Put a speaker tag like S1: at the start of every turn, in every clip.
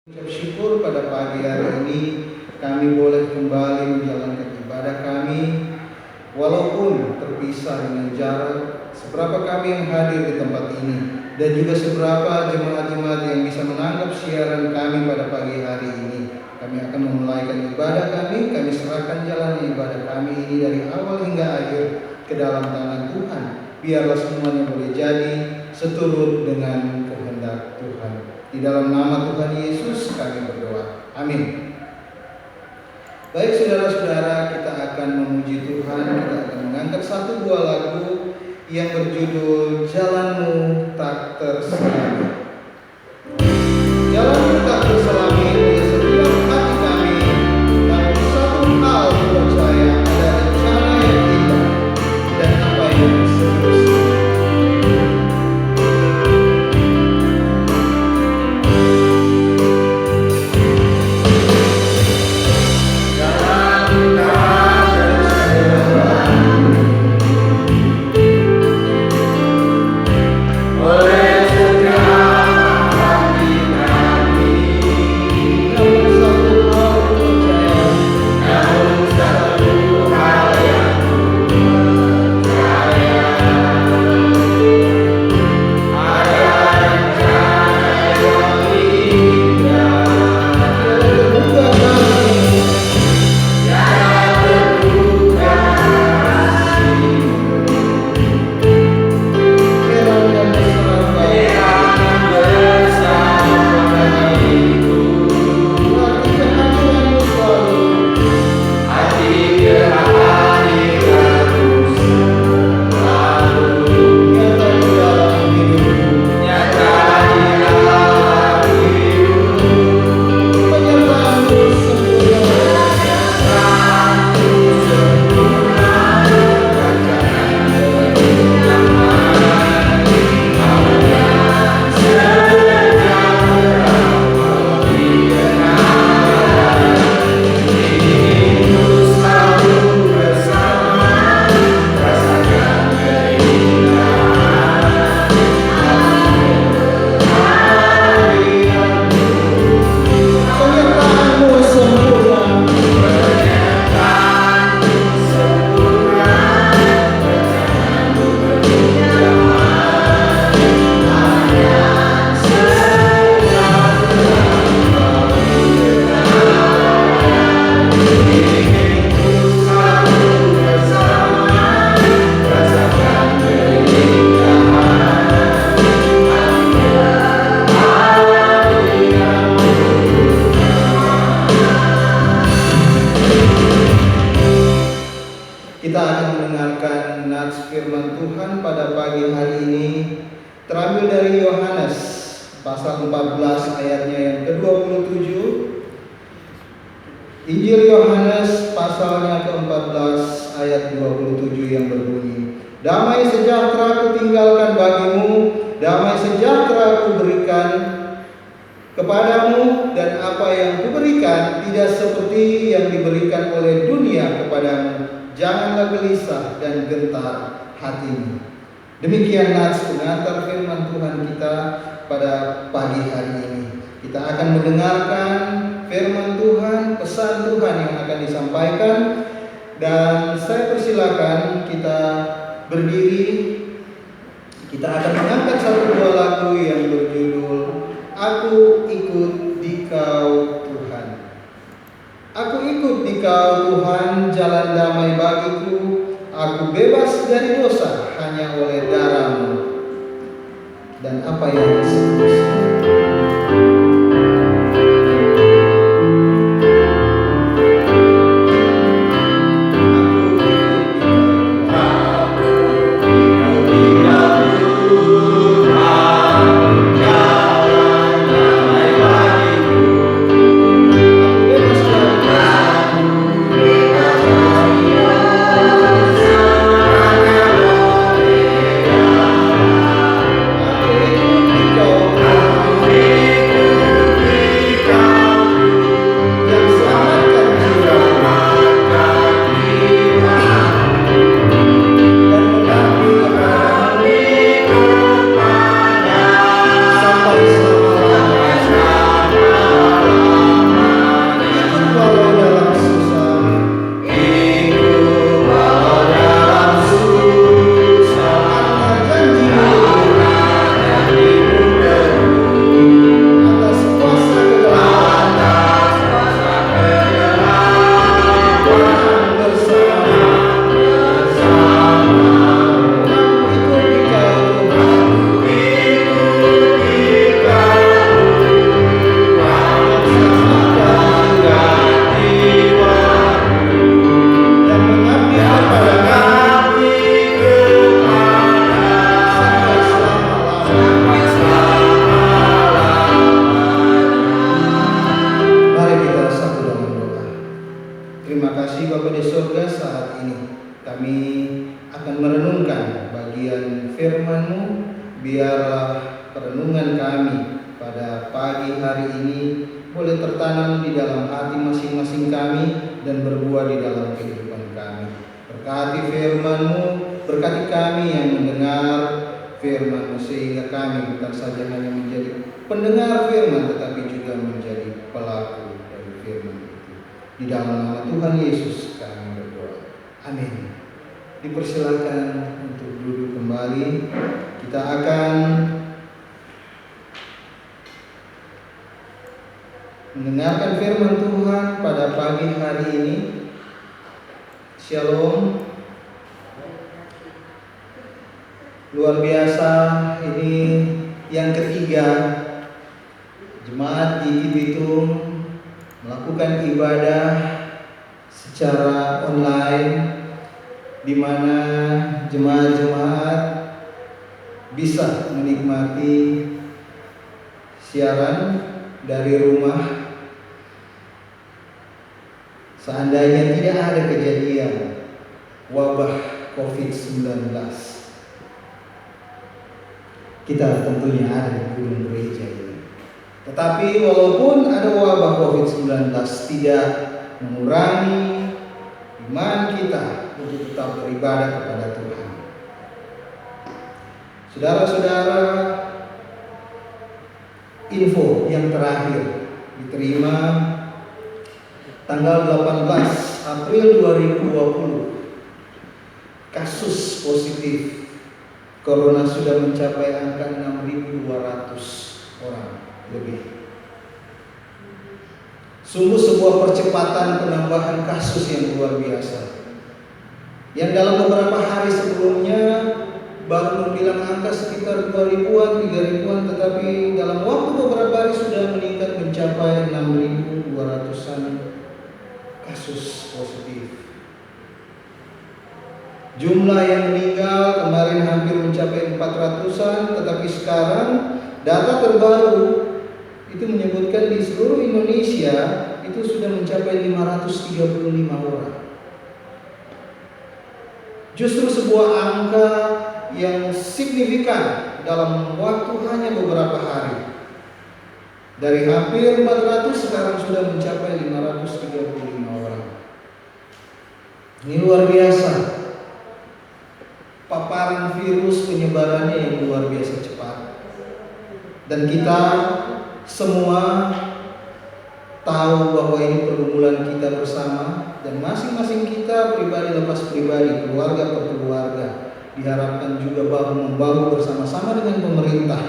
S1: Ucap syukur pada pagi hari ini kami boleh kembali menjalankan ibadah kami walaupun terpisah dengan jarak. Seberapa kami yang hadir di tempat ini dan juga seberapa jemaat-jemaat yang bisa menangkap siaran kami pada pagi hari ini. Kami akan memulaikan ibadah kami serahkan jalan ibadah kami ini dari awal hingga akhir ke dalam tangan Tuhan. Biarlah semuanya boleh jadi seturut dengan kehendak Tuhan. Di dalam nama Tuhan Yesus kami berdoa. Amin. Baik saudara-saudara, kita akan memuji Tuhan. Kita akan mengangkat satu buah lagu yang berjudul Jalanmu Tak Terselami. Jalanmu tak terselami oleh setiap hati kami. Namun satu hal buat saya ada rencana yang indah dan apa yang seterusnya. Injil Yohanes pasalnya ke-14 ayat 27 yang berbunyi, "Damai sejahtera ku tinggalkan bagimu, damai sejahtera ku berikan kepadamu, dan apa yang kuberikan tidak seperti yang diberikan oleh dunia kepadamu. Janganlah gelisah dan gentar hatimu." Demikian nats pengantar firman Tuhan kita pada pagi hari ini. Kita akan mendengarkan firman Tuhan, pesan Tuhan yang akan disampaikan, dan saya persilakan kita berdiri. Kita akan mengangkat satu buah lagu yang berjudul Aku Ikut Dikau Tuhan. Aku ikut Dikau Tuhan, jalan damai bagiku. Aku bebas dari dosa hanya oleh darah-Mu. Dan apa yang seterusnya.
S2: Aku
S1: Bapa di surga, saat ini kami akan merenungkan bagian firman-Mu. Biarlah perenungan kami pada pagi hari ini boleh tertanam di dalam hati masing-masing kami dan berbuah di dalam kehidupan kami. Berkati firman-Mu, berkati kami yang mendengar firman-Mu, sehingga kami bukan saja hanya menjadi pendengar firman, tetapi juga menjadi pelaku dari firman itu. Di dalam nama Tuhan Yesus kami berdoa. Amin. Dipersilakan untuk duduk kembali. Kita akan mendengarkan firman Tuhan pada pagi hari ini. Shalom. Luar biasa, ini yang ketiga jemaat di Bitung melakukan ibadah secara online, di mana jemaat-jemaat bisa menikmati siaran dari rumah. Seandainya tidak ada kejadian wabah COVID-19, kita tentunya ada di gedung gereja ini. Tetapi walaupun ada wabah COVID-19, tidak mengurangi iman kita untuk tetap beribadah kepada Tuhan. Saudara-saudara, info yang terakhir diterima tanggal 18 April 2020, kasus positif Corona sudah mencapai angka 6.200 orang lebih. Sungguh sebuah percepatan penambahan kasus yang luar biasa, yang dalam beberapa hari sebelumnya baru membilang angka sekitar 2.000-an, 3.000-an, tetapi dalam waktu beberapa hari sudah meningkat mencapai 6.200-an kasus positif. Jumlah yang meninggal kemarin hampir mencapai 400-an, tetapi sekarang data terbaru itu menyebutkan di seluruh Indonesia itu sudah mencapai 535 orang. Justru sebuah angka yang signifikan dalam waktu hanya beberapa hari. Dari hampir 400 sekarang sudah mencapai 535 orang. Ini luar biasa. Paparan virus penyebarannya yang luar biasa cepat. Dan kita semua tahu bahwa ini pergumulan kita bersama, dan masing-masing kita pribadi lepas pribadi, keluarga per keluarga, diharapkan juga bahu-membahu bersama-sama dengan pemerintah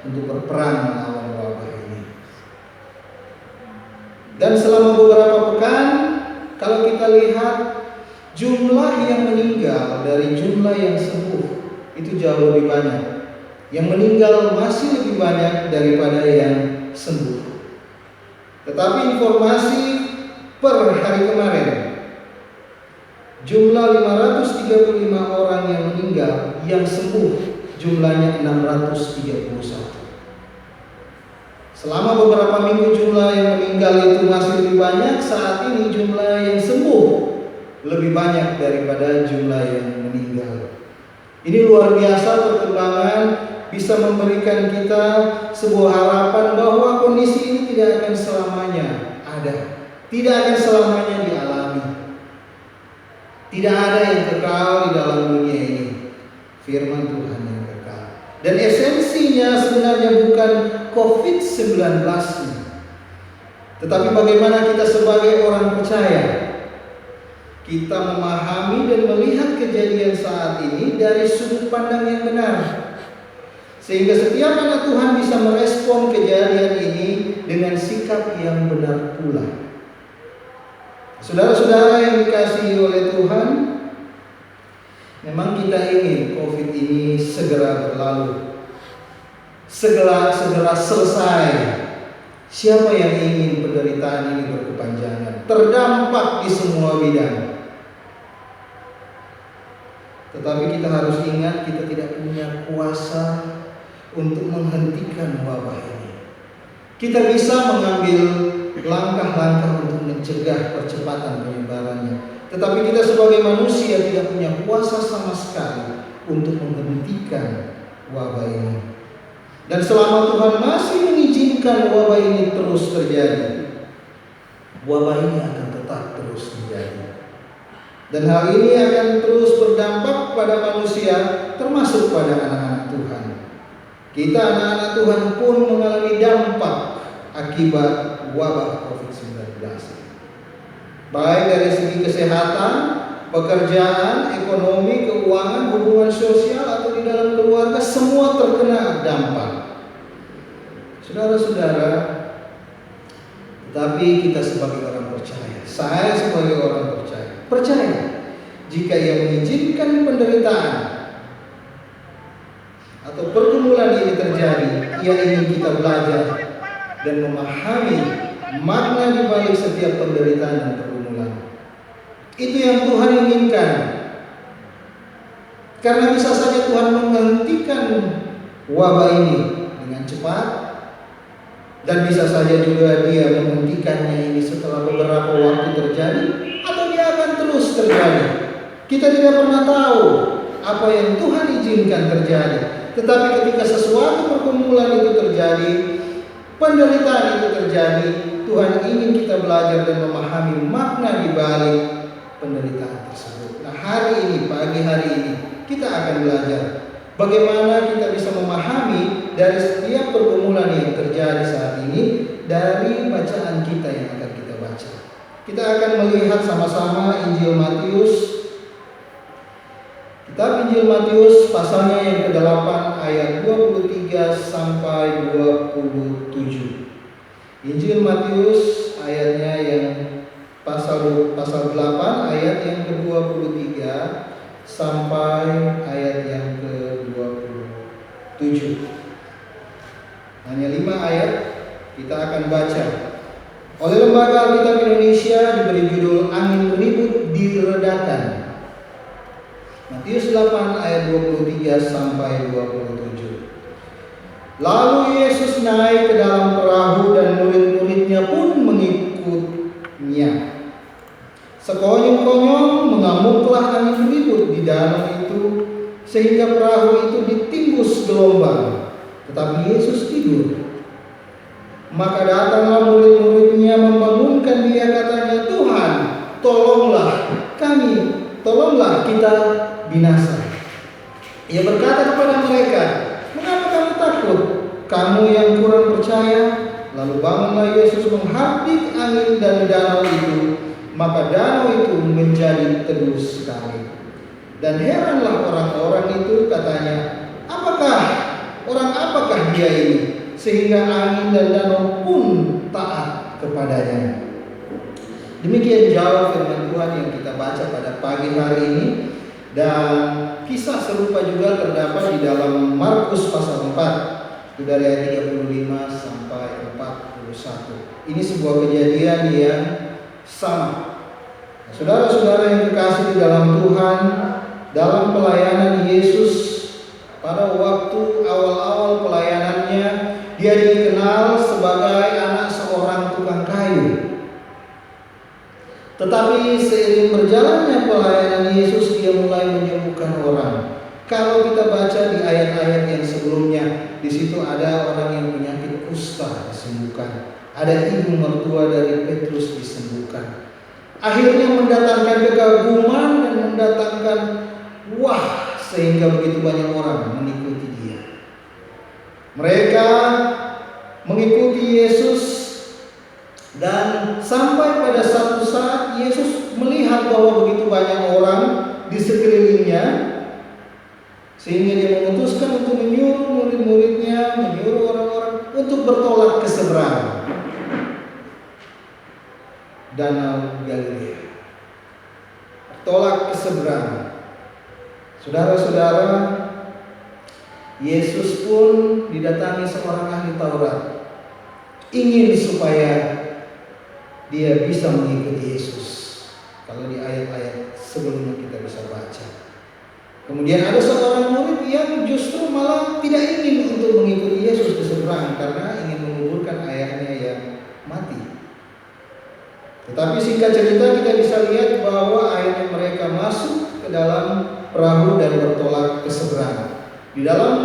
S1: untuk berperang melawan wabah ini. Dan selama beberapa pekan, kalau kita lihat jumlah yang meninggal dari jumlah yang sembuh itu jauh lebih banyak. Yang meninggal masih lebih banyak daripada yang sembuh. Tetapi informasi per hari kemarin, jumlah 535 orang yang meninggal, yang sembuh jumlahnya 631. Selama beberapa minggu jumlah yang meninggal itu masih lebih banyak, saat ini jumlah yang sembuh lebih banyak daripada jumlah yang meninggal. Ini luar biasa perkembangan, bisa memberikan kita sebuah harapan bahwa kondisi ini tidak akan selamanya ada, tidak akan selamanya dialami. Tidak ada yang kekal di dalam dunia ini, firman Tuhan yang kekal. Dan esensinya sebenarnya bukan COVID-19, tetapi bagaimana kita sebagai orang percaya, kita memahami dan melihat kejadian saat ini dari sudut pandang yang benar, sehingga setiap anak Tuhan bisa merespon kejadian ini dengan sikap yang benar pula. Saudara-saudara yang dikasihi oleh Tuhan, memang kita ingin COVID ini segera berlalu, segera selesai. Siapa yang ingin penderitaan ini berkepanjangan, terdampak di semua bidang? Tetapi kita harus ingat, kita tidak punya kuasa untuk menghentikan wabah ini. Kita bisa mengambil langkah-langkah untuk mencegah percepatan penyebarannya, Tetapi kita sebagai manusia tidak punya kuasa sama sekali untuk menghentikan wabah ini. Dan selama Tuhan masih mengizinkan wabah ini terus terjadi, wabah ini akan tetap terus terjadi. Dan hal ini akan terus berdampak pada manusia, termasuk pada anak-anak Tuhan. Kita anak-anak Tuhan pun mengalami dampak akibat wabah COVID-19. Baik dari segi kesehatan, pekerjaan, ekonomi, keuangan, hubungan sosial, atau di dalam keluarga, semua terkena dampak. Saudara-saudara, tetapi kita sebagai orang percaya, saya sebagai orang percaya jika Ia mengizinkan penderitaan atau pergumulan ini terjadi, Ia ingin kita belajar dan memahami makna di balik setiap penderitaan dan pergumulan. Itu yang Tuhan inginkan. Karena bisa saja Tuhan menghentikan wabah ini dengan cepat, dan bisa saja juga Dia menghentikannya ini setelah beberapa waktu terjadi, atau Dia akan terus terjadi. Kita tidak pernah tahu apa yang Tuhan izinkan terjadi. Tetapi ketika sesuatu pergumulan itu terjadi, penderitaan itu terjadi, Tuhan ingin kita belajar dan memahami makna di balik penderitaan tersebut. Nah, hari ini, pagi hari ini, kita akan belajar bagaimana kita bisa memahami dari setiap pergumulan yang terjadi saat ini dari bacaan kita yang akan kita baca. Kita akan melihat sama-sama Injil Matius. Kitab Injil Matius pasalnya yang ke-8 ayat 23 sampai 27. Injil Matius ayatnya yang pasal 8 ayat yang ke-23 sampai ayat yang ke-27. Hanya 5 ayat kita akan baca. Oleh Lembaga Alkitab Indonesia diberi judul Angin Ribut Diredakan. Matius 8 ayat 23 sampai 27. Lalu Yesus naik ke dalam perahu dan murid-muridnya pun mengikutnya. Sekonyong-konyong mengamuklah angin ribut di danau itu, sehingga perahu itu ditimbus gelombang. Tetapi Yesus tidur. Maka datanglah murid-muridnya membangunkan Dia, katanya, Tuhan, tolonglah kita binasa. Ia berkata kepada mereka, mengapa kamu takut, kamu yang kurang percaya? Lalu bangunlah Yesus menghardik angin dan danau itu, maka danau itu menjadi teduh sekali. Dan heranlah orang-orang itu, katanya, orang apakah Dia ini, sehingga angin dan danau pun taat kepadanya. Demikian jauh firman Tuhan yang kita baca pada pagi hari ini. Dan kisah serupa juga terdapat di dalam Markus pasal 4, itu dari ayat 35 sampai 41. Ini sebuah kejadian yang sama. Saudara-saudara yang terkasih di dalam Tuhan, dalam pelayanan Yesus pada waktu awal-awal pelayanannya, Dia dikenal sebagai anak seorang tukang kayu. Tetapi seiring berjalannya pelayanan Yesus, Dia mulai menyembuhkan orang. Kalau kita baca di ayat-ayat yang sebelumnya, di situ ada orang yang penyakit kusta disembuhkan, ada ibu mertua dari Petrus disembuhkan. Akhirnya mendatangkan kekaguman dan mendatangkan wah, sehingga begitu banyak orang mengikuti Dia. Mereka mengikuti Yesus. Dan sampai pada satu saat Yesus melihat bahwa begitu banyak orang di sekelilingnya, sehingga Dia memutuskan untuk menyuruh murid-muridnya, menyuruh orang-orang untuk bertolak ke seberang Danau Galilea. Bertolak ke seberang. Saudara-saudara, Yesus pun didatangi seorang ahli Taurat, ingin supaya dia bisa mengikuti Yesus. Kalau di ayat-ayat sebelumnya kita bisa baca. Kemudian ada seorang murid yang justru malah tidak ingin untuk mengikuti Yesus ke seberang karena ingin menguburkan ayahnya yang mati. Tetapi singkat cerita kita bisa lihat bahwa akhirnya mereka masuk ke dalam perahu dan bertolak ke seberang. Di dalam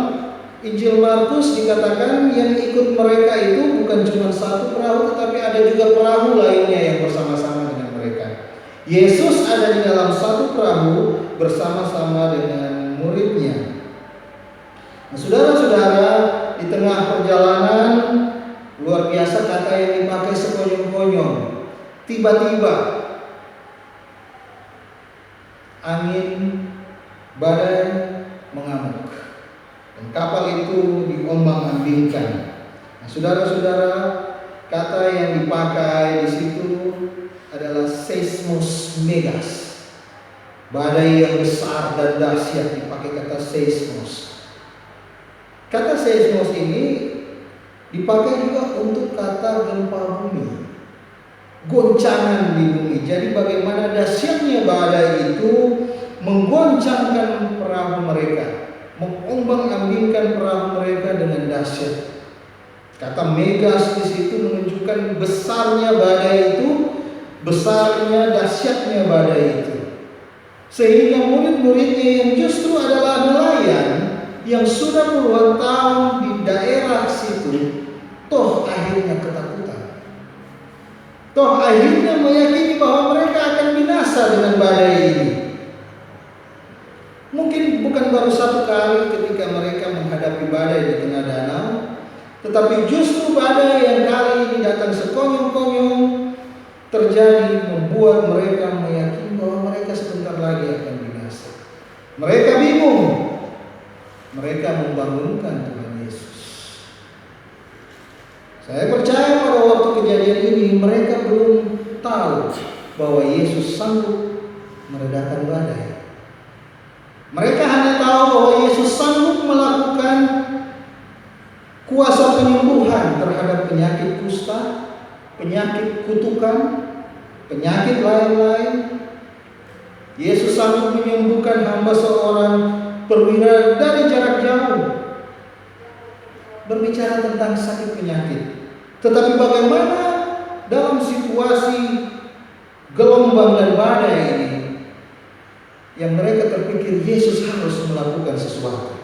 S1: Injil Markus dikatakan yang ikut mereka itu bukan cuma satu perahu, tetapi ada juga perahu lainnya yang bersama-sama dengan mereka. Yesus ada di dalam satu perahu bersama-sama dengan muridnya. Nah, saudara-saudara, di tengah perjalanan luar biasa kata yang dipakai sekonyong-konyong. Tiba-tiba angin badai mengamuk dan kapal itu diombang-ambingkan. Nah, saudara-saudara, kata yang dipakai di situ adalah seismos megas. Badai yang besar dan dahsyat dipakai kata seismos. Kata seismos ini dipakai juga untuk kata gempa bumi, goncangan di bumi. Jadi bagaimana dahsyatnya badai itu menggoncangkan perahu mereka, mengombang-ambingkan perahu mereka dengan dahsyat. Kata megas di situ menunjukkan besarnya badai itu, besarnya dahsyatnya badai itu. Sehingga murid-muridnya yang justru adalah nelayan yang sudah puluhan tahun di daerah situ, toh akhirnya ketakutan. Toh akhirnya meyakini bahwa mereka akan binasa dengan badai ini. Mungkin bukan baru satu kali ketika mereka menghadapi badai di tengah danau, tetapi justru badai yang kali ini datang sekonyong-konyong terjadi membuat mereka meyakini bahwa mereka sebentar lagi akan binasa. Mereka bingung. Mereka membangunkan Tuhan Yesus. Saya percaya pada waktu kejadian ini mereka belum tahu bahwa Yesus sanggup meredakan badai. Mereka hanya tahu bahwa Yesus sanggup melakukan kuasa penyembuhan terhadap penyakit kusta, penyakit kutukan, penyakit lain-lain. Yesus sanggup menyembuhkan hamba seorang perwira dari jarak jauh. Berbicara tentang sakit penyakit. Tetapi bagaimana dalam situasi gelombang dan badai ini, yang mereka terpikir Yesus harus melakukan sesuatu.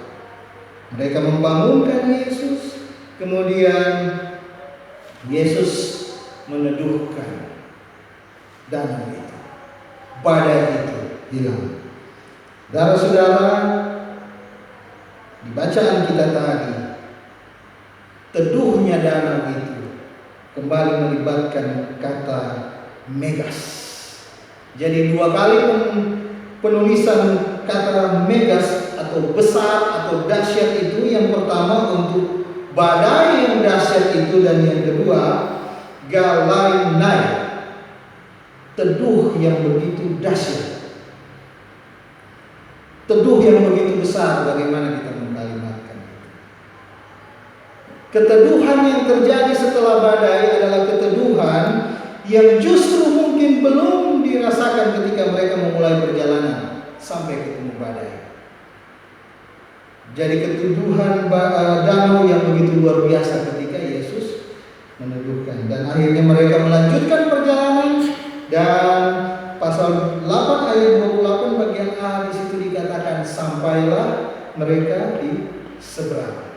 S1: Mereka membangunkan Yesus, kemudian Yesus meneduhkan danau itu. Badai itu hilang. Saudara-saudara, di bacaan kita tadi, teduhnya danau itu kembali melibatkan kata megas. Jadi dua kali penulisan kata megas atau besar atau dahsyat itu, yang pertama untuk badai yang dahsyat itu, dan yang kedua galainai, teduh yang begitu dahsyat, teduh yang begitu besar. Bagaimana kita mengkalimatkan itu? Keteduhan yang terjadi setelah badai adalah keteduhan yang justru mungkin belum dirasakan ketika mereka memulai perjalanan sampai ketemu badai. Jadi keteduhan danau yang begitu luar biasa ketika Yesus meneduhkan. Dan akhirnya mereka melanjutkan perjalanan, dan pasal 8 ayat 28 bagian A di situ dikatakan sampailah mereka di seberang.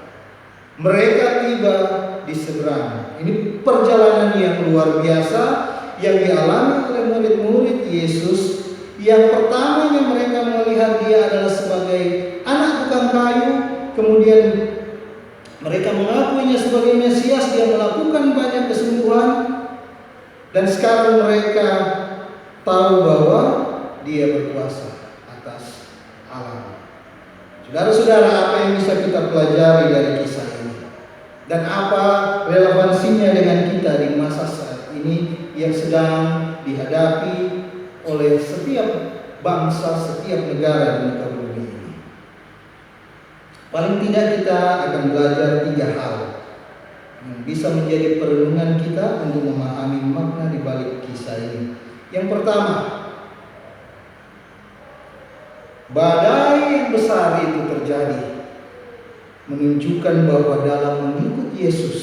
S1: Mereka tiba di seberang. Ini perjalanan yang luar biasa yang dialami oleh murid-murid Yesus. Yang pertamanya mereka melihat dia adalah sebagai anak tukang kayu, kemudian mereka mengakuinya sebagai Mesias, dia melakukan banyak kesembuhan, dan sekarang mereka tahu bahwa dia berkuasa atas alam. Saudara-saudara, apa yang bisa kita pelajari dari kisah ini? Dan apa relevansinya dengan kita di masa saat ini yang sedang dihadapi oleh setiap bangsa, setiap negara di muka bumi ini? Paling tidak kita akan belajar 3 hal yang bisa menjadi perenungan kita untuk memahami makna di balik kisah ini. Yang pertama, badai yang besar itu terjadi menunjukkan bahwa dalam mengikut Yesus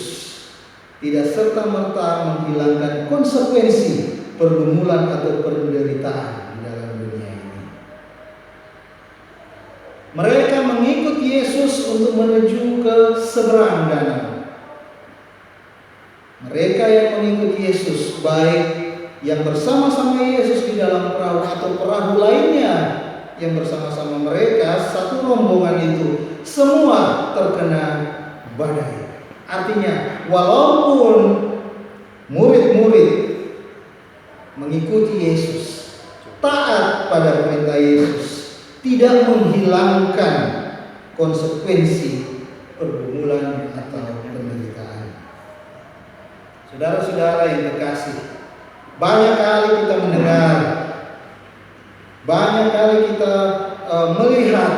S1: tidak serta-merta menghilangkan konsekuensi pergumulan atau penderitaan di dalam dunia ini. Mereka mengikut Yesus untuk menuju ke seberang danau. Mereka yang mengikut Yesus, baik yang bersama-sama Yesus di dalam perahu atau perahu lainnya yang bersama-sama mereka, satu rombongan itu semua terkena badai. Artinya, walaupun murid-murid mengikuti Yesus, taat pada perintah Yesus, tidak menghilangkan konsekuensi pergumulan atau penderitaan. Saudara-saudara yang terkasih, banyak kali kita mendengar, banyak kali kita melihat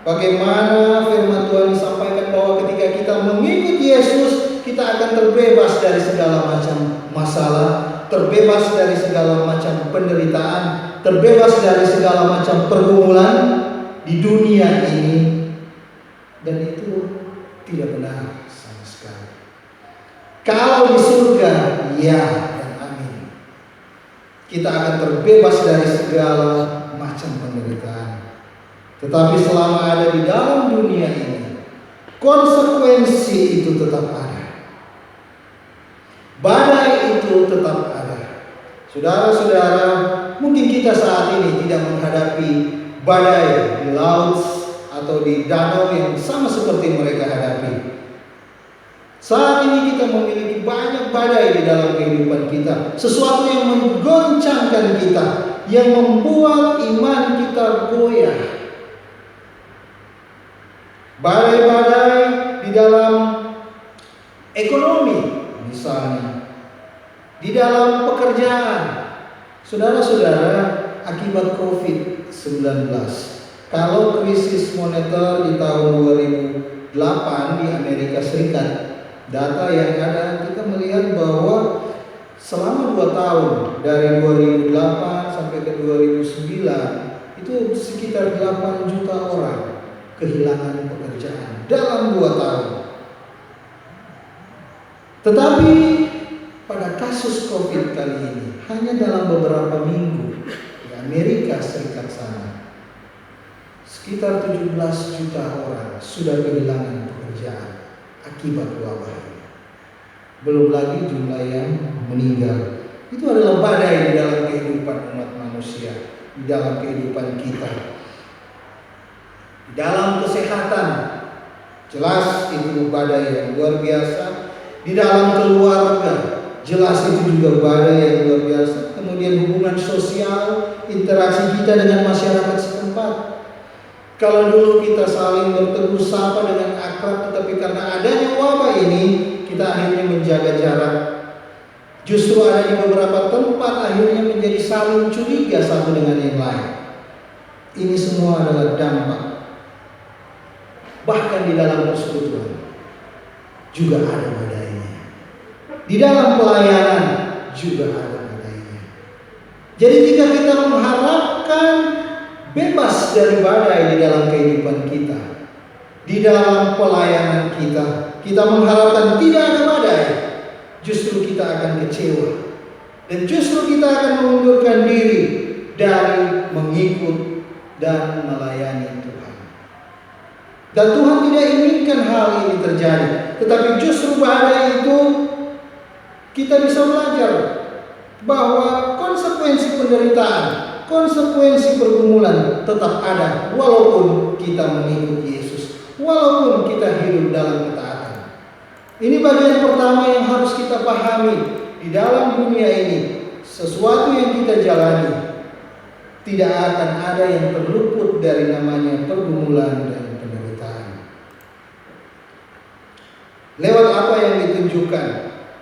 S1: bagaimana firman Tuhan disampaikan bahwa ketika kita mengikuti Yesus, kita akan terbebas dari segala macam masalah, terbebas dari segala macam penderitaan, terbebas dari segala macam pergumulan di dunia ini. Dan itu tidak benar sama sekali. Kalau di surga, ya dan amin, kita akan terbebas dari segala macam penderitaan. Tetapi selama ada di dalam dunia ini, konsekuensi itu tetap ada. Badai itu tetap ada. Saudara-saudara, mungkin kita saat ini tidak menghadapi badai di laut atau di danau yang sama seperti mereka hadapi. Saat ini kita memiliki banyak badai di dalam kehidupan kita, sesuatu yang menggoncangkan kita, yang membuat iman kita goyah. Badai-badai di dalam ekonomi misalnya, di dalam pekerjaan. Saudara-saudara, akibat COVID-19, kalau krisis moneter di tahun 2008 di Amerika Serikat, data yang ada kita melihat bahwa selama 2 tahun dari 2008 sampai ke 2009 itu sekitar 8 juta orang kehilangan pekerjaan dalam 2 tahun. Tetapi pada kasus COVID kali ini, hanya dalam beberapa minggu di Amerika Serikat sana, sekitar 17 juta orang sudah kehilangan pekerjaan akibat wabah ini. Belum lagi jumlah yang meninggal. Itu adalah badai di dalam kehidupan umat manusia, di dalam kehidupan kita. Di dalam kesehatan, jelas itu badai yang luar biasa. Di dalam keluarga, jelas itu juga badai yang luar biasa. Kemudian hubungan sosial, interaksi kita dengan masyarakat setempat. Kalau dulu kita saling bertegur sapa dengan akrab, tetapi karena adanya wabah ini, kita akhirnya menjaga jarak. Justru ada di beberapa tempat akhirnya menjadi saling curiga satu dengan yang lain. Ini semua adalah dampak. Bahkan di dalam persekutuan juga ada badainya. Di dalam pelayanan juga ada badainya. Jadi jika kita mengharapkan bebas dari badai di dalam kehidupan kita, di dalam pelayanan kita, kita mengharapkan tidak ada badai, justru kita akan kecewa. Dan justru kita akan mengundurkan diri dari mengikut dan melayani Tuhan. Dan Tuhan tidak inginkan hal ini terjadi. Tetapi justru badai itu kita bisa belajar bahwa konsekuensi penderitaan, konsekuensi pergumulan tetap ada walaupun kita mengikuti Yesus, walaupun kita hidup dalam ketaatan. Ini bagian pertama yang harus kita pahami di dalam dunia ini. Sesuatu yang kita jalani tidak akan ada yang terluput dari namanya pergumulan dan penderitaan. Lewat apa yang ditunjukkan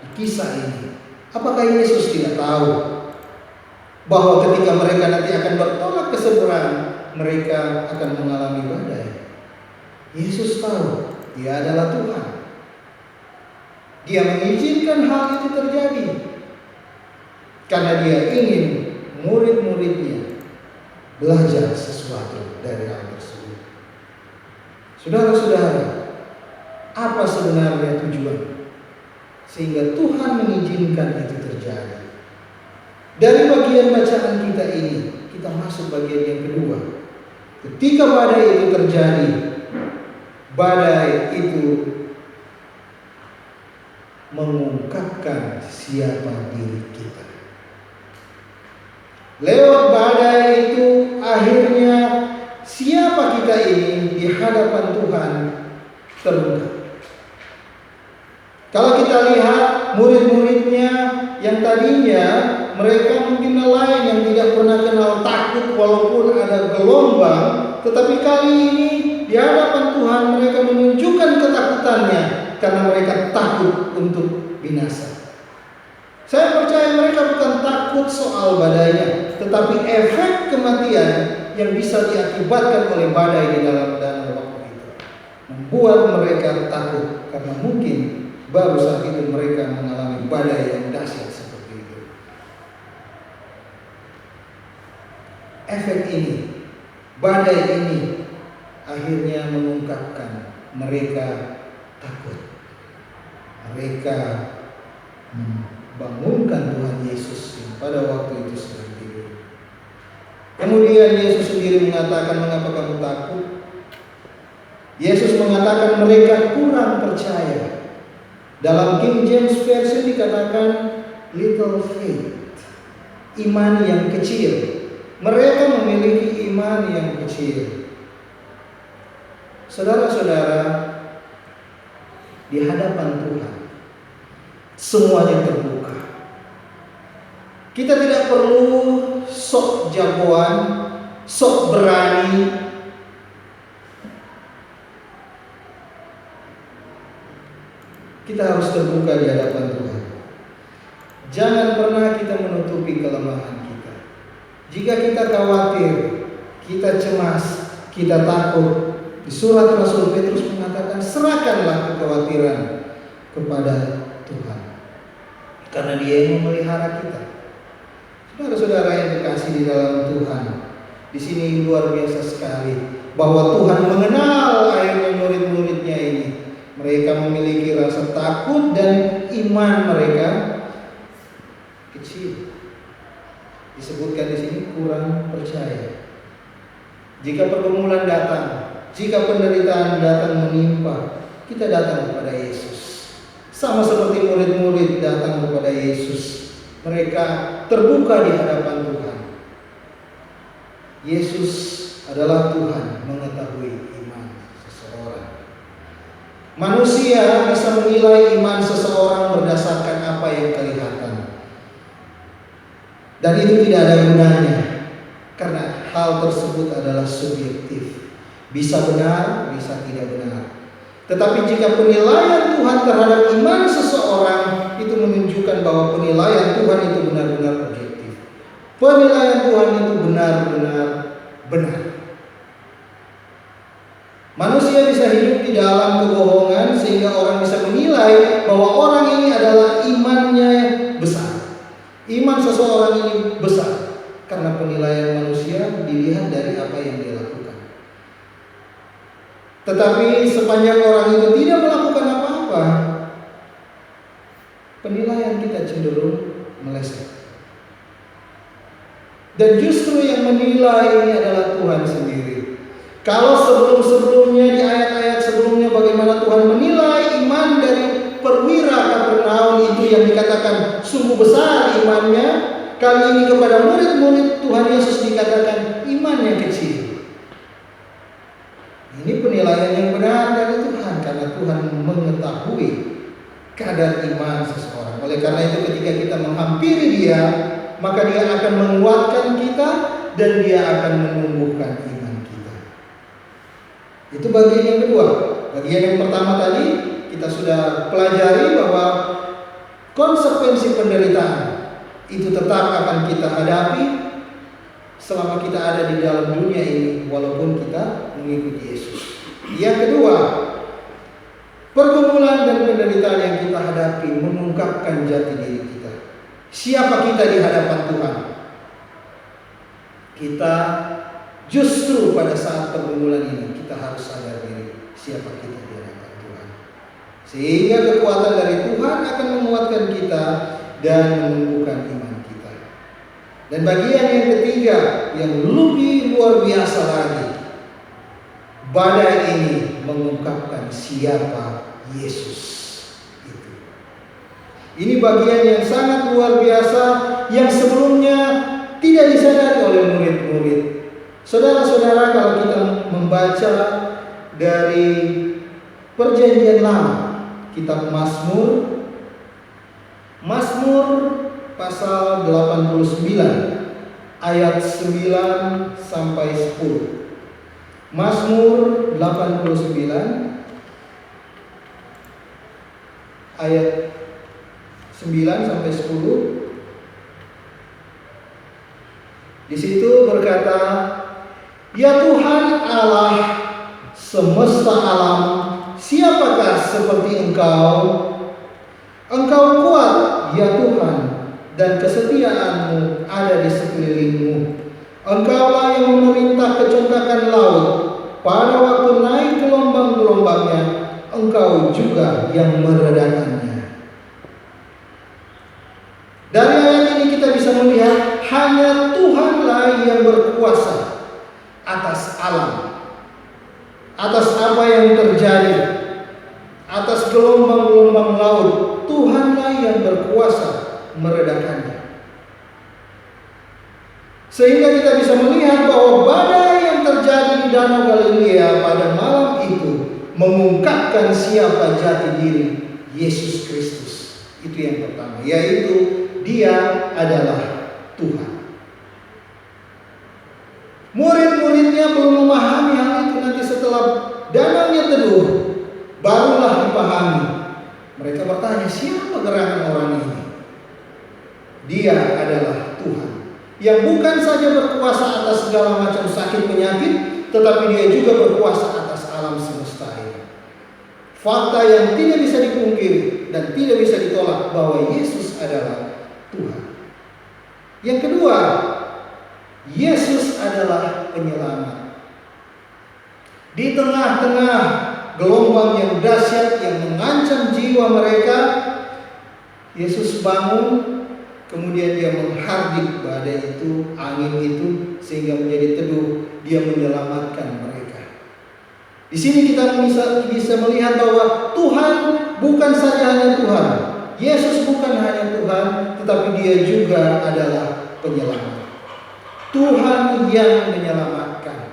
S1: di kisah ini, apakah Yesus tidak tahu bahwa ketika mereka nanti akan bertolak ke seberang, mereka akan mengalami badai? Yesus tahu, Dia adalah Tuhan. Dia mengizinkan hal itu terjadi karena Dia ingin murid-muridnya belajar sesuatu dari hal tersebut. Saudara-saudara, apa sebenarnya tujuan sehingga Tuhan mengizinkan itu terjadi? Dari bagian bacaan kita ini, kita masuk bagian yang kedua. Ketika badai itu terjadi, badai itu mengungkapkan siapa diri kita. Lewat badai itu akhirnya siapa kita ini di hadapan Tuhan terungkap. Kalau kita lihat murid-muridnya yang tadinya mereka mungkin nelayan yang tidak pernah kenal takut walaupun ada gelombang, tetapi kali ini di hadapan Tuhan mereka menunjukkan ketakutannya karena mereka takut untuk binasa. Saya percaya mereka bukan takut soal badainya, tetapi efek kematian yang bisa diakibatkan oleh badai di dalam danau waktu itu membuat mereka takut karena mungkin baru saat itu mereka mengalami badai yang dahsyat seperti itu. Efek ini, badai ini akhirnya mengungkapkan mereka takut. Mereka membangunkan Tuhan Yesus yang pada waktu itu sedang tidur. Kemudian Yesus sendiri mengatakan, mengapa kamu takut? Yesus mengatakan mereka kurang percaya. Dalam King James Version dikatakan little faith, iman yang kecil. Mereka memiliki iman yang kecil. Saudara-saudara, di hadapan Tuhan semuanya terbuka. Kita tidak perlu sok jagoan, sok berani. Kita harus terbuka di hadapan Tuhan. Jangan pernah kita menutupi kelemahan kita. Jika kita khawatir, kita cemas, kita takut, di surat Rasul Petrus mengatakan, serahkanlah kekhawatiran kepada Tuhan, karena Dia yang memelihara kita. Saudara-saudara yang dikasihi di dalam Tuhan, di sini luar biasa sekali bahwa Tuhan mengenal akhirnya murid-muridnya ini. Mereka memiliki rasa takut dan iman mereka kecil. Disebutkan di sini kurang percaya. Jika pergumulan datang, jika penderitaan datang menimpa, kita datang kepada Yesus. Sama seperti murid-murid datang kepada Yesus. Mereka terbuka di hadapan Tuhan. Yesus adalah Tuhan mengetahui iman seseorang. Manusia bisa menilai iman seseorang berdasarkan apa yang kelihatan. Dan itu tidak ada gunanya, karena hal tersebut adalah subjektif. Bisa benar, bisa tidak benar. Tetapi jika penilaian Tuhan terhadap iman seseorang itu menunjukkan bahwa penilaian Tuhan itu benar-benar objektif. Penilaian Tuhan itu benar-benar benar. Manusia bisa hidup di dalam kebohongan sehingga orang bisa menilai bahwa orang ini adalah imannya besar. Iman seseorang ini besar karena penilaian manusia dilihat dari apa yang dia lakukan. Tetapi sepanjang orang itu tidak melakukan apa-apa, penilaian kita cenderung meleset. Dan justru yang menilai ini adalah Tuhan sendiri. Kalau sebelum-sebelumnya di ayat-ayat sebelumnya bagaimana Tuhan menilai iman dari perwira Kapernaum itu yang dikatakan sungguh besar imannya, kali ini kepada murid-murid Tuhan Yesus dikatakan imannya kecil. Ini penilaian yang benar dari Tuhan karena Tuhan mengetahui kadar iman seseorang. Oleh karena itu ketika kita menghampiri Dia, maka Dia akan menguatkan kita dan Dia akan menumbuhkan iman kita. Itu bagian yang kedua. Bagian yang pertama tadi kita sudah pelajari bahwa konsekuensi penderitaan itu tetap akan kita hadapi selama kita ada di dalam dunia ini, walaupun kita mengikuti Yesus. Yang kedua, pergumulan dan penderitaan yang kita hadapi mengungkapkan jati diri kita. Siapa kita di hadapan Tuhan? Kita justru pada saat pergumulan ini kita harus sadar diri siapa kita di hadapan Tuhan. Sehingga kekuatan dari Tuhan akan menguatkan kita dan menumbuhkan iman kita. Dan bagian yang ketiga yang lebih luar biasa lagi, badai ini mengungkapkan siapa Yesus itu. Ini bagian yang sangat luar biasa yang sebelumnya tidak disadari oleh murid-murid. Saudara-saudara, kalau kita membaca dari Perjanjian Lama, kitab Mazmur pasal 89 ayat 9 sampai 10. Mazmur 89 ayat 9 sampai 10. Di situ berkata, "Ya Tuhan Allah semesta alam, siapakah seperti Engkau? Engkau kuat, ya Tuhan, dan kesetiaan-Mu ada di sekelilingmu. Engkaulah yang memerintah kecongkakan laut. Pada waktu naik gelombang-gelombangnya, Engkau juga yang meredakannya." Dari ayat ini kita bisa melihat hanya Tuhanlah yang berkuasa atas alam, atas apa yang terjadi, atas gelombang-gelombang laut. Tuhanlah yang berkuasa meredakannya. Sehingga kita bisa melihat bahwa badai yang terjadi di Danau Galilea pada malam itu mengungkapkan siapa jati diri Yesus Kristus. Itu yang pertama, yaitu Dia adalah Tuhan. Murid-muridnya belum memahami hal itu. Nanti setelah danaunya teduh, barulah dipahami. Mereka bertanya, siapa gerangan orang ini? Dia adalah Tuhan, yang bukan saja berkuasa atas segala macam sakit penyakit, tetapi Dia juga berkuasa atas alam semesta ini. Fakta yang tidak bisa dipungkiri dan tidak bisa ditolak bahwa Yesus adalah Tuhan. Yang kedua, Yesus adalah penyelamat. Di tengah-tengah gelombang yang dahsyat yang mengancam jiwa mereka, Yesus bangun, kemudian Dia menghardik badai itu, angin itu, sehingga menjadi teduh. Dia menyelamatkan mereka. Di sini kita bisa melihat bahwa Tuhan bukan saja hanya Tuhan. Yesus bukan hanya Tuhan, tetapi Dia juga adalah penyelamat. Tuhan yang menyelamatkan.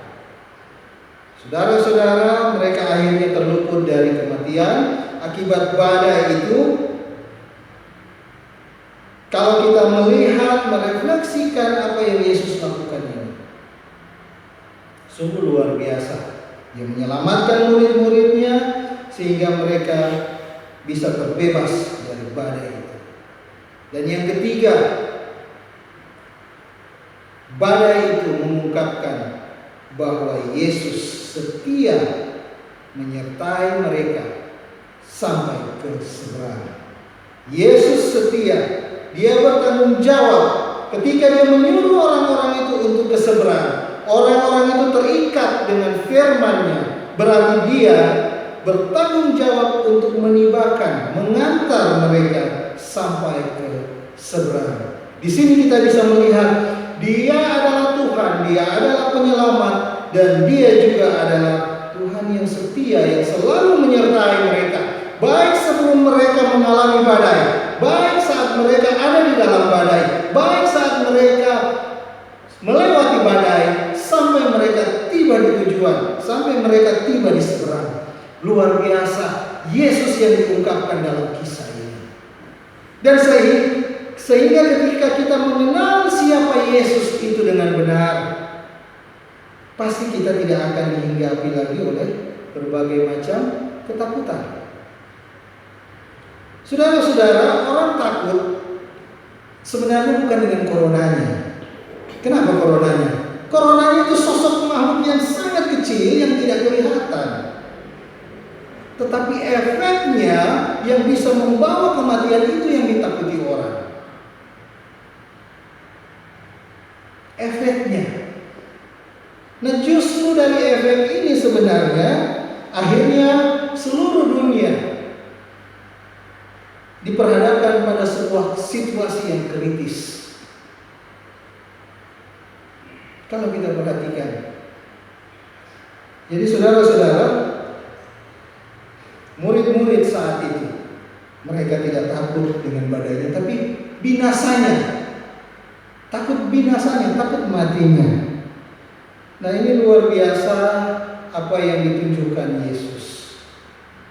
S1: Saudara-saudara, mereka akhirnya terluput dari kematian akibat badai itu. Kalau kita melihat, merefleksikan apa yang Yesus lakukan ini, sungguh luar biasa. Dia menyelamatkan murid-muridnya sehingga mereka bisa terbebas dari badai itu. Dan yang ketiga, badai itu mengungkapkan bahwa Yesus setia menyertai mereka sampai ke seberang. Yesus setia, Dia bertanggung jawab ketika Dia menyuruh orang-orang itu untuk ke seberang. Orang-orang itu terikat dengan firman-Nya, berarti Dia bertanggung jawab untuk menibakan, mengantar mereka sampai ke seberang. Di sini kita bisa melihat Dia adalah Tuhan, Dia adalah penyelamat, dan Dia juga adalah Tuhan yang setia, yang selalu menyertai mereka. Baik sebelum mereka mengalami badai, baik saat mereka ada di dalam badai, baik saat mereka melewati badai, sampai mereka tiba di tujuan, sampai mereka tiba di seberang. Luar biasa Yesus yang diungkapkan dalam kisah ini. Dan sehingga ketika kita mengenal siapa Yesus itu dengan benar, pasti kita tidak akan dihinggapi lagi oleh berbagai macam ketakutan. Saudara-saudara, orang takut sebenarnya bukan dengan coronanya. Kenapa coronanya? Coronanya itu sosok makhluk yang sangat kecil yang tidak kelihatan. Tetapi efeknya yang bisa membawa kematian itu yang ditakuti orang. Efeknya. Nah, justru dari efek ini sebenarnya akhirnya seluruh dunia diperhadapkan pada sebuah situasi yang kritis. Kalau kita perhatikan. Jadi saudara-saudara, murid-murid saat itu, mereka tidak takut dengan badainya, tapi binasanya. Takut binasanya, takut matinya. Nah, ini luar biasa apa yang ditunjukkan Yesus.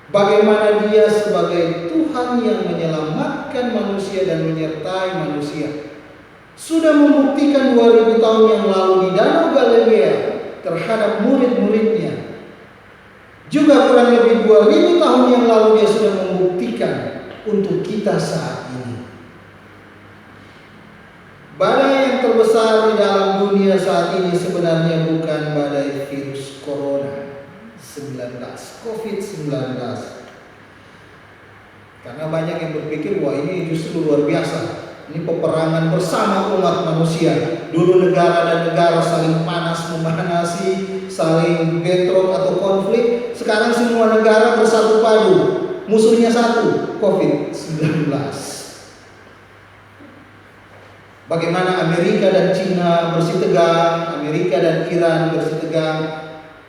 S1: Bagaimana dia sebagai Tuhan yang menyelamatkan manusia dan menyertai manusia sudah membuktikan 2000 tahun yang lalu di Danau Galilea terhadap murid-muridnya. Juga kurang lebih 2000 tahun yang lalu dia sudah membuktikan untuk kita saat ini. Badai yang terbesar di dalam dunia saat ini sebenarnya bukan badai virus corona 19, COVID-19. Karena banyak yang berpikir, wah ini justru luar biasa. Ini peperangan bersama umat manusia. Dulu negara dan negara saling panas memanasi, saling bentrok atau konflik. Sekarang semua negara bersatu padu. Musuhnya satu, COVID-19. Bagaimana Amerika dan Cina bersitegang, Amerika dan Iran bersitegang.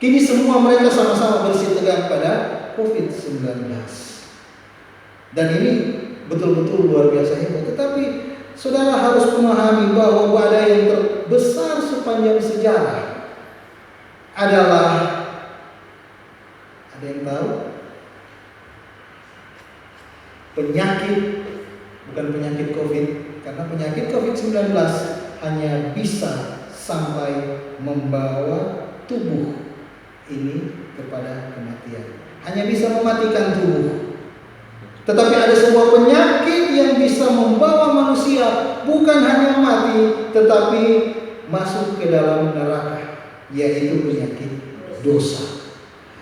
S1: Kini semua mereka sama-sama bersitegang pada COVID-19. Dan ini betul-betul luar biasa hebat. Tetapi saudara harus memahami bahwa badai yang terbesar sepanjang sejarah adalah, ada yang tahu? Penyakit, bukan penyakit COVID. Karena penyakit COVID-19 hanya bisa sampai membawa tubuh ini kepada kematian. Hanya bisa mematikan tubuh. Tetapi ada sebuah penyakit yang bisa membawa manusia bukan hanya mati, tetapi masuk ke dalam neraka, yaitu penyakit dosa.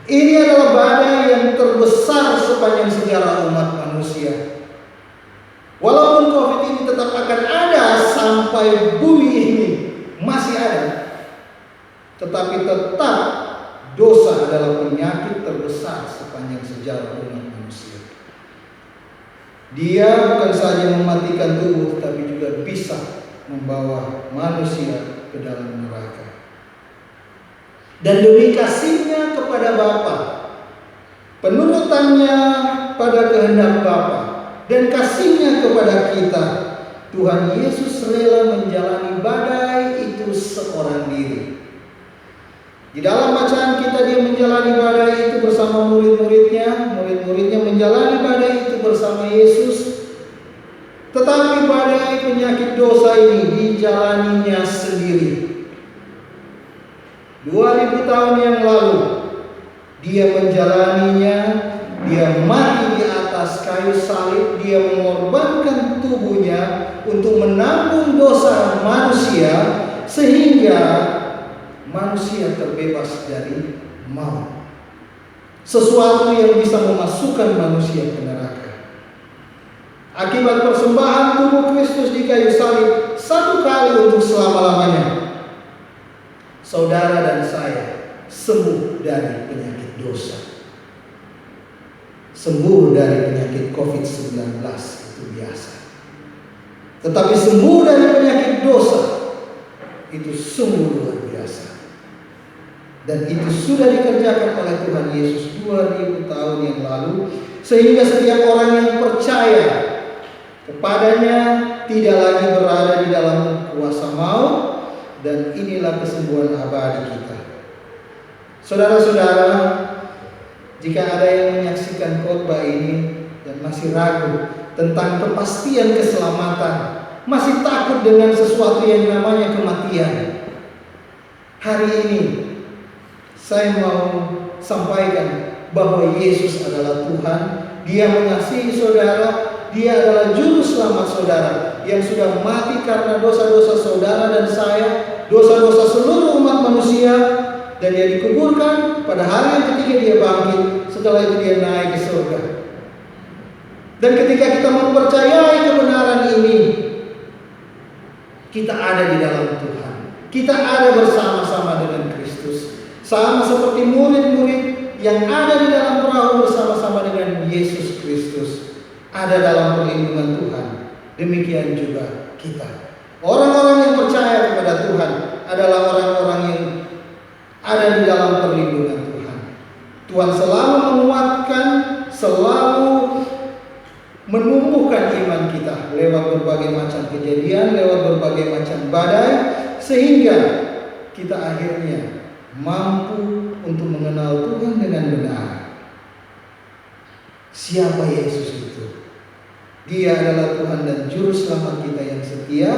S1: Ini adalah badai yang terbesar sepanjang sejarah umat manusia. Walaupun COVID ini tetap akan ada sampai bumi ini masih ada, tetapi tetap dosa adalah penyakit terbesar sepanjang sejarah umat manusia. Dia bukan saja mematikan tubuh, tetapi juga bisa membawa manusia ke dalam neraka. Dan demi kasihnya kepada Bapa, penurutannya pada kehendak Bapa, dan kasihnya kepada kita, Tuhan Yesus rela menjalani badai itu seorang diri. Di dalam bacaan kita dia menjalani badai itu bersama murid-muridnya, murid-muridnya menjalani badai itu bersama Yesus. Tetapi badai penyakit dosa ini dijalaninya sendiri. 2000 tahun yang lalu dia menjalaninya, dia mati di atas kayu salib, dia mengorbankan tubuhnya untuk menanggung dosa manusia sehingga manusia terbebas dari maut. Sesuatu yang bisa memasukkan manusia ke neraka. Akibat persembahan tubuh Kristus di kayu salib satu kali untuk selama-lamanya, saudara dan saya sembuh dari penyakit dosa. Sembuh dari penyakit COVID-19 itu biasa. Tetapi sembuh dari penyakit dosa itu sungguh luar biasa. Dan itu sudah dikerjakan oleh Tuhan Yesus 2000 tahun yang lalu, sehingga setiap orang yang percaya kepadanya tidak lagi berada di dalam kuasa maut, dan inilah kesembuhan abadi kita. Saudara-saudara, jika ada yang menyaksikan khotbah ini dan masih ragu tentang kepastian keselamatan, masih takut dengan sesuatu yang namanya kematian, hari ini saya mau sampaikan bahwa Yesus adalah Tuhan. Dia mengasihi saudara. Dia adalah juru selamat saudara yang sudah mati karena dosa-dosa saudara dan saya, dosa-dosa seluruh umat manusia, dan dia dikuburkan. Pada hari yang ketiga dia bangkit. Setelah itu dia naik ke surga. Dan ketika kita mempercayai kebenaran ini, kita ada di dalam Tuhan. Kita ada bersama-sama dengan Kristus. Sama seperti murid-murid yang ada di dalam perahu bersama-sama dengan Yesus Kristus, ada dalam perlindungan Tuhan. Demikian juga kita. Orang-orang yang percaya kepada Tuhan adalah orang-orang yang ada di dalam perlindungan Tuhan. Tuhan selalu menguatkan, selalu menumbuhkan iman kita lewat berbagai macam kejadian, lewat berbagai macam badai, sehingga kita akhirnya mampu untuk mengenal Tuhan dengan benar. Siapa Yesus itu? Dia adalah Tuhan dan Juru Selamat kita yang setia.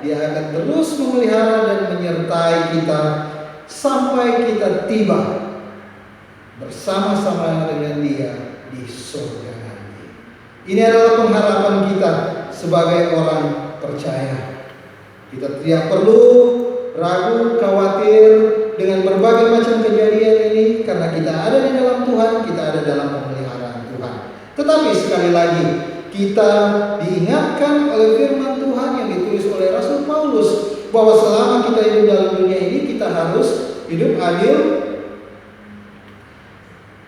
S1: Dia akan terus memelihara dan menyertai kita sampai kita tiba bersama-sama dengan Dia di surga nanti. Ini adalah pengharapan kita sebagai orang percaya. Kita tidak perlu ragu, khawatir dengan berbagai macam kejadian ini, karena kita ada di dalam Tuhan, kita ada dalam pemeliharaan Tuhan. Tetapi sekali lagi, kita diingatkan oleh firman Tuhan yang ditulis oleh Rasul Paulus, bahwa selama kita hidup dalam dunia ini, kita harus hidup adil,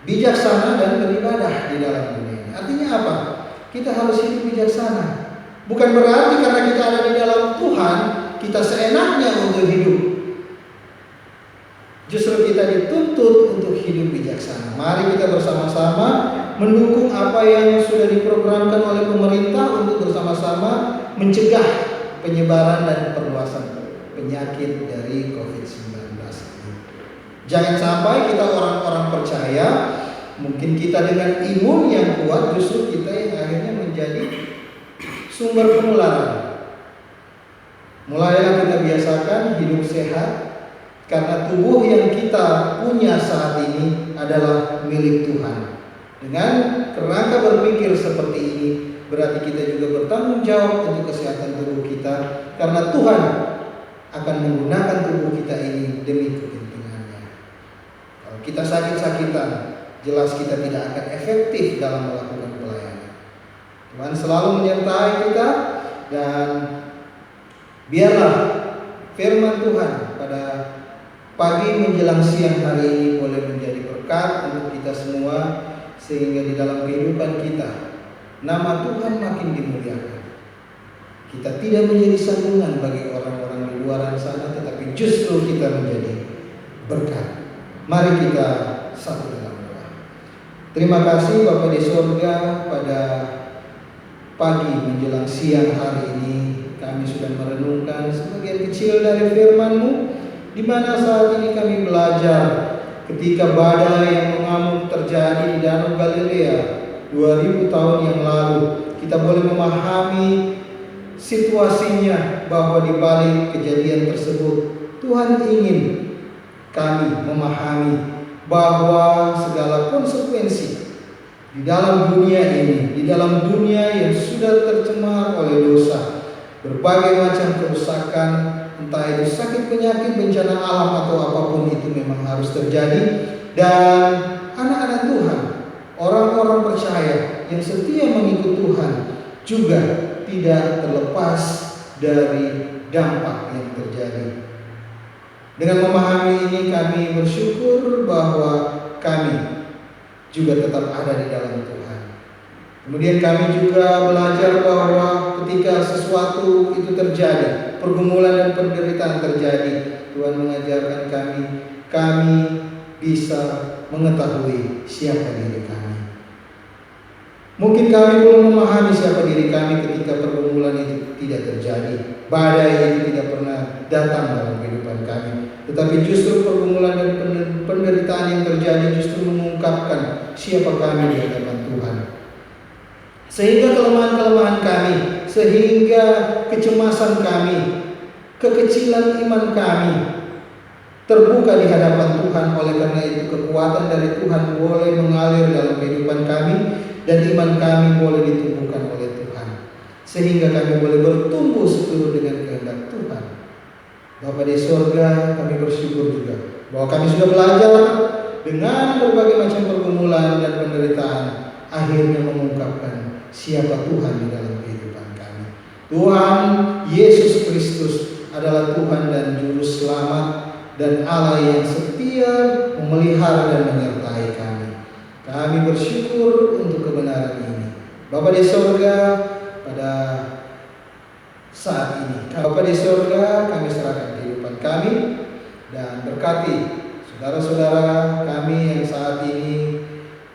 S1: bijaksana, dan beribadah di dalam dunia ini. Artinya apa? Kita harus hidup bijaksana. Bukan berarti karena kita ada di dalam Tuhan, kita seenaknya untuk hidup. Justru kita dituntut untuk hidup bijaksana. Mari kita bersama-sama mendukung apa yang sudah diprogramkan oleh pemerintah untuk bersama-sama mencegah penyebaran dan perluasan penyakit dari COVID-19 ini. Jangan sampai kita orang-orang percaya, mungkin kita dengan imun yang kuat, justru kita yang akhirnya menjadi sumber penularan. Mulailah kita biasakan hidup sehat, karena tubuh yang kita punya saat ini adalah milik Tuhan. Dengan kerangka berpikir seperti ini, berarti kita juga bertanggung jawab untuk kesehatan tubuh kita, karena Tuhan akan menggunakan tubuh kita ini demi kepentingannya. Kalau kita sakit-sakitan, jelas kita tidak akan efektif dalam melakukan pelayanan. Tuhan selalu menyertai kita, dan biarlah firman Tuhan pada pagi menjelang siang hari ini boleh menjadi berkat untuk kita semua, sehingga di dalam kehidupan kita nama Tuhan makin dimuliakan. Kita tidak menjadi sandungan bagi orang-orang di luar sana, tetapi justru kita menjadi berkat. Mari kita satu dalam doa. Terima kasih Bapa di surga, pada pagi menjelang siang hari ini kami sudah merenungkan sebagian kecil dari firman-Mu, di mana saat ini kami belajar ketika badai yang mengamuk terjadi di Danau Galilea 2000 tahun yang lalu. Kita boleh memahami situasinya, bahwa di balik kejadian tersebut Tuhan ingin kami memahami bahwa segala konsekuensi di dalam dunia ini, di dalam dunia yang sudah tercemar oleh dosa, berbagai macam kerusakan, entah itu sakit, penyakit, bencana alam, atau apapun itu memang harus terjadi. Dan anak-anak Tuhan, orang-orang percaya yang setia mengikut Tuhan, juga tidak terlepas dari dampak yang terjadi. Dengan memahami ini, kami bersyukur bahwa kami juga tetap ada di dalam Tuhan. Kemudian kami juga belajar bahwa ketika sesuatu itu terjadi, pergumulan dan penderitaan terjadi, Tuhan mengajarkan kami bisa mengetahui siapa diri kami. Mungkin kami belum memahami siapa diri kami ketika pergumulan itu tidak terjadi, badai itu tidak pernah datang dalam kehidupan kami. Tetapi justru pergumulan dan penderitaan yang terjadi justru mengungkapkan siapa kami di hadapan Tuhan. Sehingga kelemahan-kelemahan kami, sehingga kecemasan kami, kekecilan iman kami terbuka di hadapan Tuhan. Oleh karena itu kekuatan dari Tuhan boleh mengalir dalam kehidupan kami, dan iman kami boleh ditumbuhkan oleh Tuhan, sehingga kami boleh bertumbuh seturut dengan kehendak Tuhan. Bapa di surga, kami bersyukur juga bahwa kami sudah belajar dengan berbagai macam pergumulan dan penderitaan, akhirnya mengungkapkan siapa Tuhan di dalam kehidupan kami. Tuhan Yesus Kristus adalah Tuhan dan Juru Selamat, dan Allah yang setia memelihara dan menyertai kami. Kami bersyukur untuk kebenaran ini. Bapa di surga, pada saat ini, Bapa di surga, kami serahkan kehidupan kami kami dan berkati saudara-saudara kami yang saat ini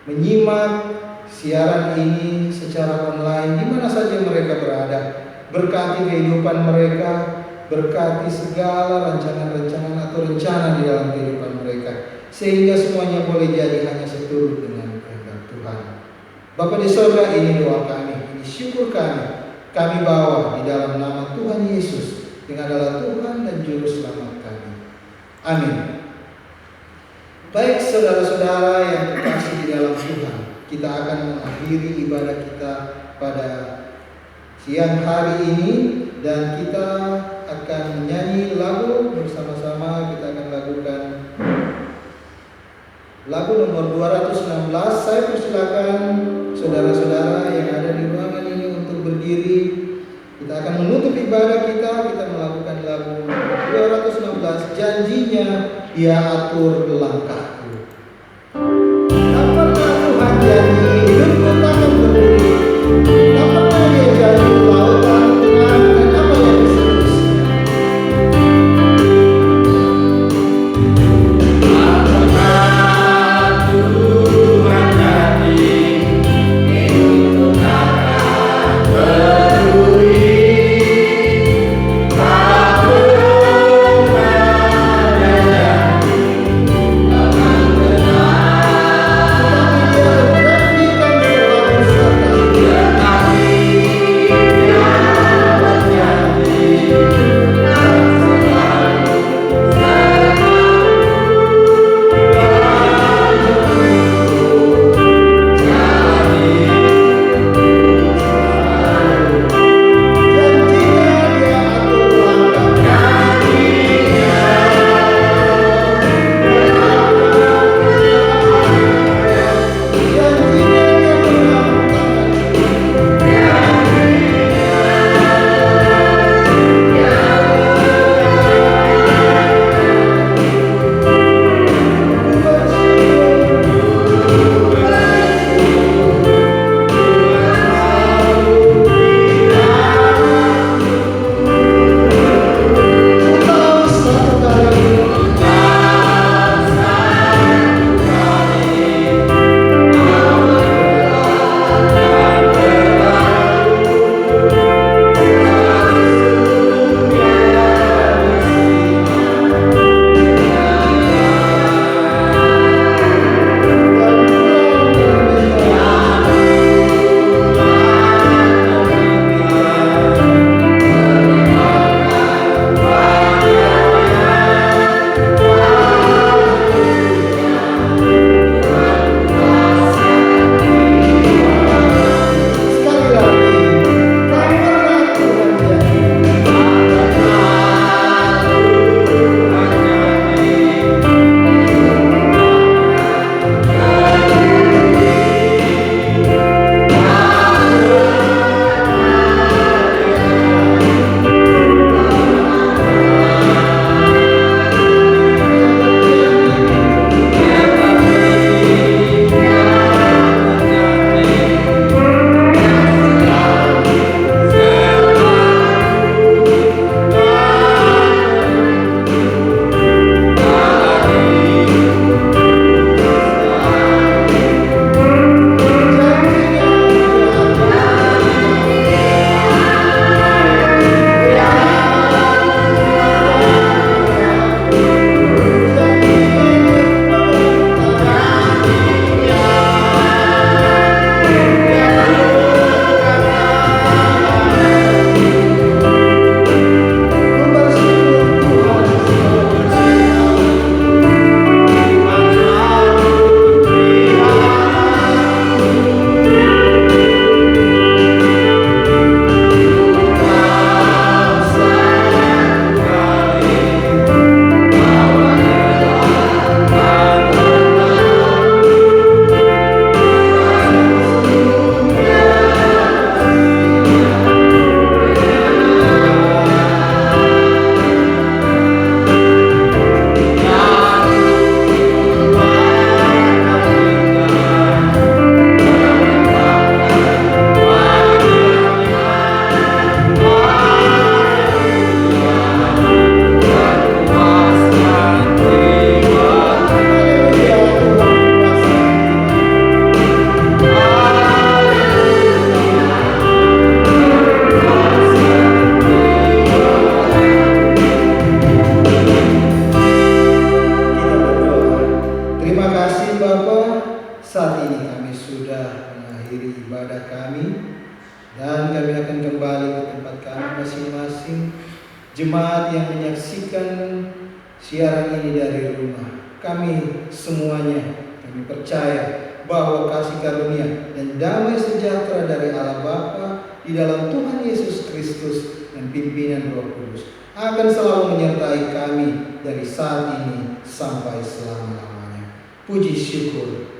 S1: menyimak siaran ini secara online di mana saja mereka berada. Berkati kehidupan mereka, berkati segala rancangan-rancangan atau rencana di dalam kehidupan mereka, sehingga semuanya boleh jadi hanya seturut dengan kehendak Tuhan. Bapa di surga, ini doa kami, ini syukur kami bawa di dalam nama Tuhan Yesus yang adalah Tuhan dan Juru Selamat kami. Amin. Baik saudara-saudara yang terkasih di dalam Tuhan, kita akan mengakhiri ibadah kita pada siang hari ini dan kita akan menyanyi lagu bersama-sama. Kita akan lakukan lagu nomor 216. Saya persilakan saudara-saudara yang ada di ruangan ini untuk berdiri. Kita akan menutup ibadah kita melakukan lagu nomor 216. Janjinya Dia atur langkahku. Dapatkah Tuhan janji hidupku takkan berdiri? Dapatkah Dia janji lautan tenang dan apa yang seterusnya?
S2: Apakah Tuhan janji hidupku takkan berdiri? Tak pernah ada janji
S1: jemaat yang menyaksikan siaran ini dari rumah, kami semuanya, kami percaya bahwa kasih karunia dan damai sejahtera dari Allah Bapa di dalam Tuhan Yesus Kristus dan pimpinan Roh Kudus akan selalu menyertai kami dari saat ini sampai selama-lamanya. Puji syukur